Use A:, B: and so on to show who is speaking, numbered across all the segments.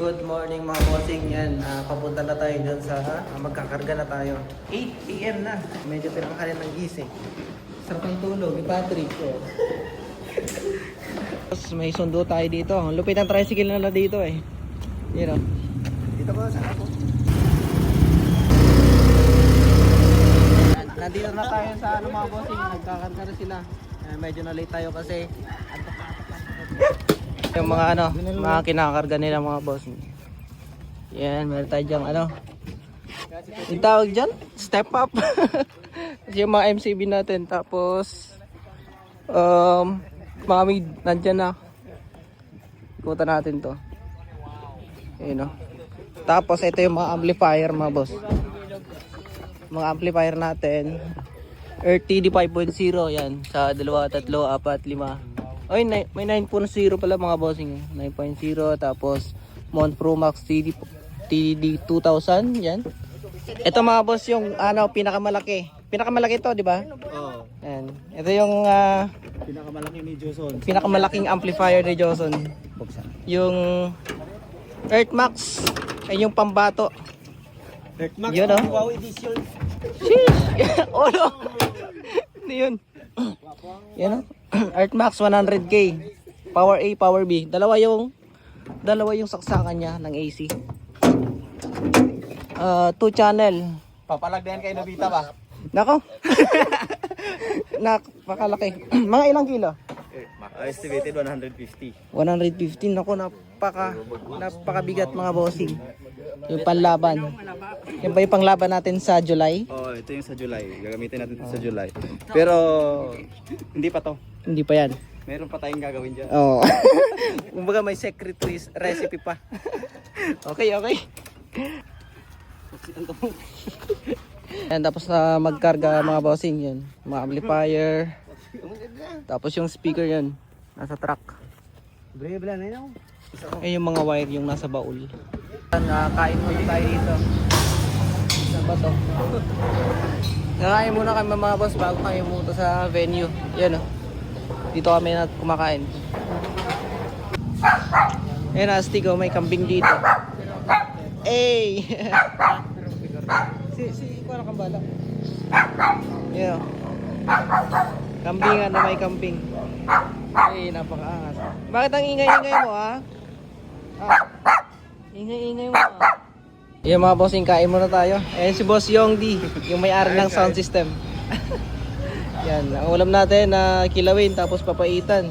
A: Good morning mga bossing yan. Papunta na tayo dun sa magkakarga na tayo. 8 AM na. Medyo pinanghalin ng gising. Sarap ng tulog ni Patrick. Oh. May sundo tayo dito. Ang lupit ang tricycle na dito eh. You know. Dito ko sa ako. Nandito na tayo sa mga bossing. Nagkakarga na sila. Medyo na late tayo kasi yung mga mga kinakarga nila mga boss. Yan, meron tayo dyang yung tawag dyan, step up. Yung mga MCB natin. Tapos mga mid, nandyan na. Ikutan natin to. Ayun, tapos ito yung mga amplifier mga boss. Mga amplifier natin RTD 5.0 yan. Sa 2, 3, 4, 5 Ay, may 9.0 pala mga bossing. 9.0 tapos Mont Pro Max TD 2000 yan. Ito mga boss yung pinakamalaki. Pinakamalaki to, di ba?
B: Oo.
A: Yan. Ito yung
B: Pinakamalaki ni Joson.
A: pinakamalaking amplifier ni Joson. Yung Earth Max ay yung pambato.
B: Earth Max
A: Yun,
B: Wow Edition.
A: Sheesh! Oh no! Ano yun? Yan Earth Max 100K. Power A, Power B. Dalawa yung saksakan niya ng AC. 2 channel.
B: Papalagdayan kay Nobita ba?
A: Nako. Napakalaki. Mga ilang kilo?
B: Estimated 150.
A: 115. Nako, napakabigat mga bossing. Yung panlaban. Yan ba yung panglaban natin sa July?
B: Oo, ito yung sa July. Gagamitin natin ito sa July. Pero hindi pa to.
A: Hindi pa yan.
B: Meron pa tayong gagawin dyan.
A: Oo. Kumbaga may secret recipe pa. Okay. Yan, tapos na magkarga mga bossing yun. Mga amplifier. Tapos yung speaker yun. Nasa truck. Ay yung mga wire yung nasa baul. Kain muna tayo dito. Saan ba to? Nakain muna kami mga boss bago kami pumunta sa venue. Yan dito kami na kumakain. Ayan astig may kambing dito. Hey! si Kuya Kambala. Yan kambingan na may kambing. Ay, napakaangas. Bakit ang ingay-ingay mo Ingay-ingay mo Yan mga bossing, kain muna tayo. Ayan si Boss Yongdi, yung may-ari ng sound system. Yan, ang ulam natin na kilawin tapos papaitan.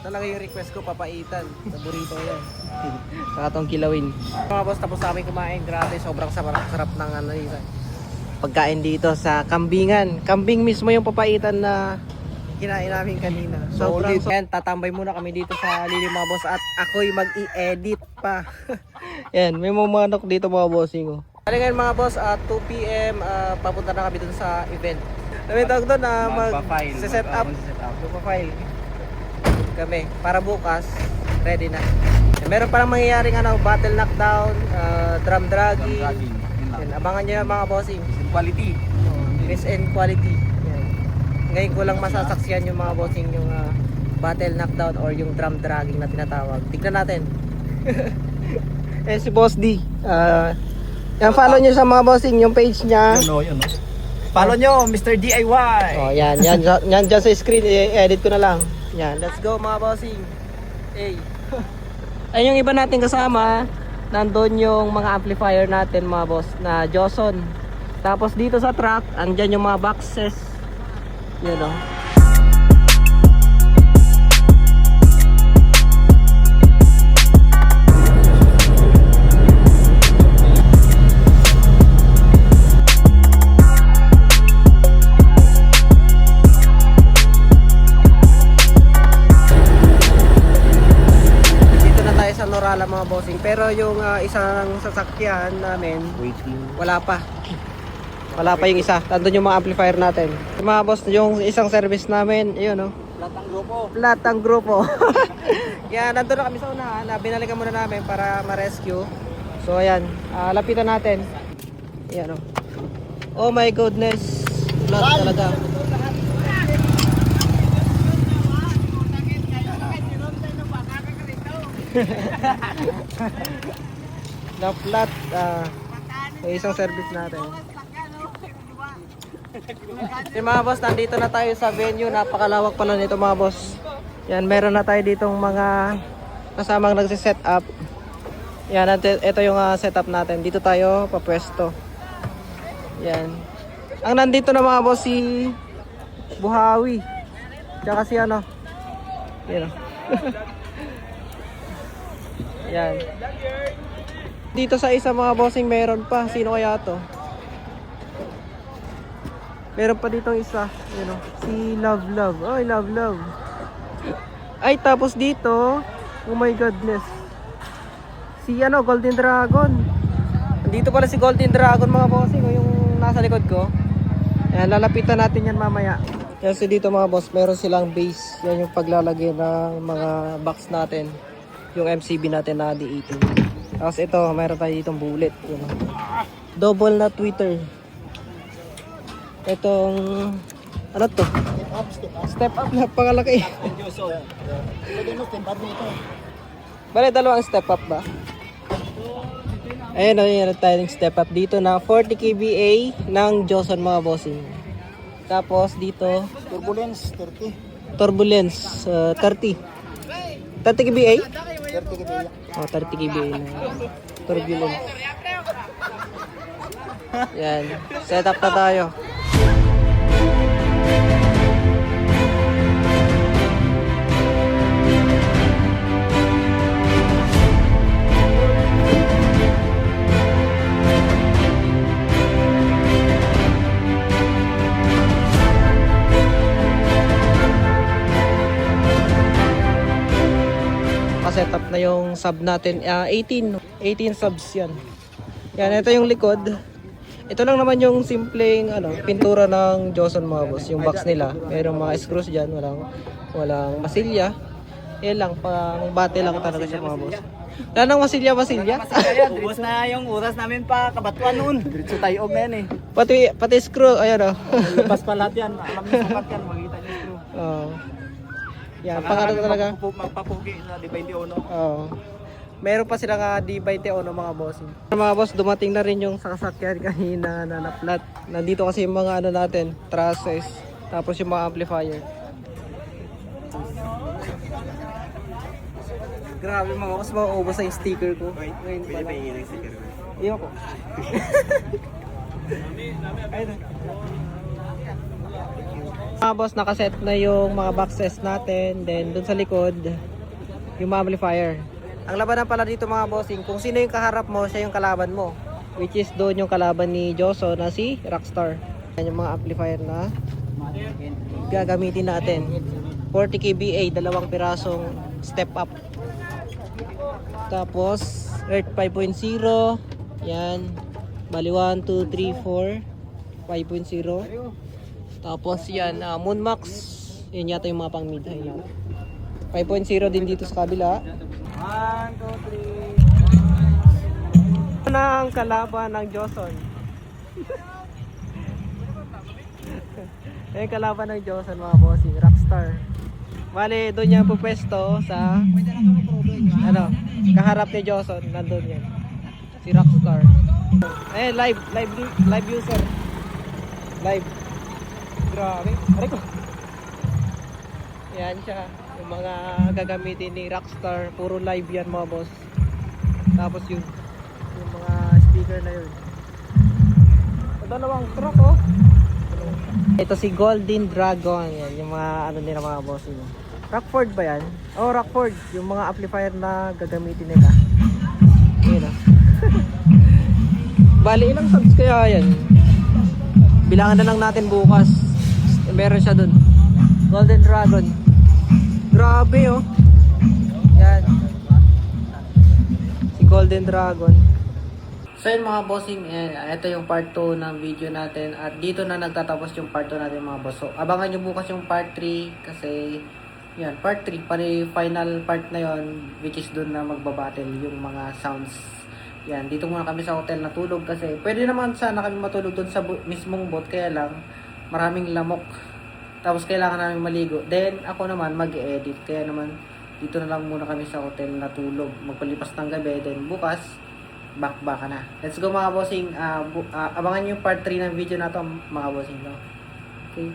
A: Talaga yung request ko, papaitan. Sa burrito yan. Sa atong kilawin. Mga boss, tapos namin kumain. Grabe, sobrang sarap ng pagkain dito sa kambingan. Kambing mismo yung papaitan na kinain namin kanina. Sobrang yan, tatambay muna kami dito sa Lili mga boss at ako'y mag-i-edit pa. Yan, may mga manok dito mga bossing. Kaya ngayon mga boss, at 2 PM papunta na kami dun sa event. May tawag doon na mag-set up. Magpa-file kami para bukas ready na. Meron pa lang mangyayaring battle knockdown, drum dragging. Yan, abangan nyo yung mga bossing.
B: Quality.
A: Miss and quality. Yan. Ngayon ko lang masasaksiyan yung mga bossing yung battle knockdown or yung drum dragging na tinatawag. Tignan natin. Si Boss D. Yan, follow nyo sa mga bossing yung page niya.
B: Yun. Follow nyo, Mr. DIY.
A: Oh, yan dyan sa screen, i-edit ko na lang. Yan, let's go mga bossing. Hey. Ayun yung iba natin kasama, nandun yung mga amplifier natin mga boss na Joson. Tapos dito sa truck, andyan yung mga boxes. Yun Norala mga bossing, pero yung isang sasakyan namin wala pa yung isa. Nandun yung mga amplifier natin mga boss. Yung isang service namin yun Latang grupo kaya nandun na kami sa unahan. Binalikan muna namin para ma-rescue. So ayan, lapitan natin. Ayan oh my goodness, flat talaga. na flat. Isang service natin. Okay mga boss, nandito na tayo sa venue. Napakalawak pala nito mga boss. Yan, meron na tayo ditong mga kasamang nagsiset up. Yan, ito yung setup natin. Dito tayo papwesto. Yan. Ang nandito na mga boss si Buhawi. Tsaka si ano. Yan. Yan. Dito sa isa mga bossing meron pa. Sino kaya to? Meron pa dito isa. You know, si Love Love. Oy, Love Love. Ay, tapos dito. Oh my goodness. Si ano, Golden Dragon. Dito pala si Golden Dragon mga bossing. Yung nasa likod ko. Ayan, lalapitan natin yan mamaya. Kasi dito mga boss, meron silang base. Yan yung paglalagay ng mga box natin. Yung MCB natin na D18. Tapos ito, meron tayo ditong bullet. You know. Double na Twitter. Itong ano to? Step up na pangalaki. Bale, dalawang step up ba? Ayun, ayun tayo ng step up dito na 40 kVA ng Joson mga bossing. Tapos dito
C: Turbulence 30.
A: Turbulence 30. 30 kVA?
C: 30 kVA.
A: Oh, 30 kVA na turbulence. Yan, set up na tayo. Setup na yung sub natin, 18 subs yan. Yan, ito yung likod. Ito lang naman yung simpleng pintura ng Joson mga boss, yung box nila. Merong mga screws diyan, walang masilya. Yan lang, pang bate lang talaga siya mga boss. Wala nang masilya.
C: Ubus na yung oras namin pa kabatuan noon. Diretso tayo na yan eh.
A: Pati screw, ayan oh.
C: Labas pa lahat yan. Alam niyo sukat yan, makita niyo screw.
A: Oh. Yan, pang talaga.
C: Magpapugi na di 21.
A: Oo. Meron pa silang D21 mga bossing. Mga boss, dumating na rin yung sasakyan kanina na na-flat. Nandito kasi yung mga natin, trusses, tapos yung mga amplifier. Grabe mga boss, mauubos na yung sticker ko. Ngayon pala.
C: Pwede ng sticker.
A: Iyo ko. Mga boss, nakaset na yung mga boxes natin. Then dun sa likod, yung mga amplifier. Ang labanan pala dito mga bossing, kung sino yung kaharap mo, siya yung kalaban mo. Which is doon yung kalaban ni Joso na si Rockstar. Yan yung mga amplifier na gagamitin natin. 40 kVA, dalawang pirasong step up. Tapos Earth 5.0. Yan. Bali 1, 2, 3, 4. 5.0. Tapos yan, Moonmax. Yan yata yung mga pang mid-high yan. 5.0 din dito sa kabila.
C: 1, 2, 3.
A: Ano ang kalaban ng Joson? Yung kalaban ng Joson mga bossing, Rockstar. Bali, doon niya pupwesto sa kaharap ni Joson, nandun yan. Si Rockstar. Live user. Live. Grabe. Aray ko. Yan siya. Yung mga gagamitin ni Rockstar. Puro live yan mga boss. Tapos yung mga speaker na yun. Dalawang truck oh. Ito si Golden Dragon. Yan. Yung mga nila mga boss. Yun. Rockford ba yan? Oh, Rockford. Yung mga amplifier na gagamitin nila. Yun oh. Bali, ilang subs kaya yan? Bilangan na lang natin bukas. Meron siya dun. Golden Dragon. Grabe oh. Yan. Si Golden Dragon. So yun mga bossing, ito yung part 2 ng video natin. At dito na nagtatapos yung part 2 natin mga boss. So abangan nyo bukas yung part 3. Kasi yan, part 3. Pari final part na yon, which is dun na magbabattle yung mga sounds. Yan, dito muna kami sa hotel natulog kasi pwede naman sana kami matulog dun sa mismong boat. Kaya lang maraming lamok. Tapos kailangan namin maligo. Then ako naman mag-edit. Kaya naman dito na lang muna kami sa hotel natulog. Magpalipas ng gabi. Then bukas bakbaka na. Let's go mga bossing. Abangan yung part 3 ng video na to mga bossing. No? Okay.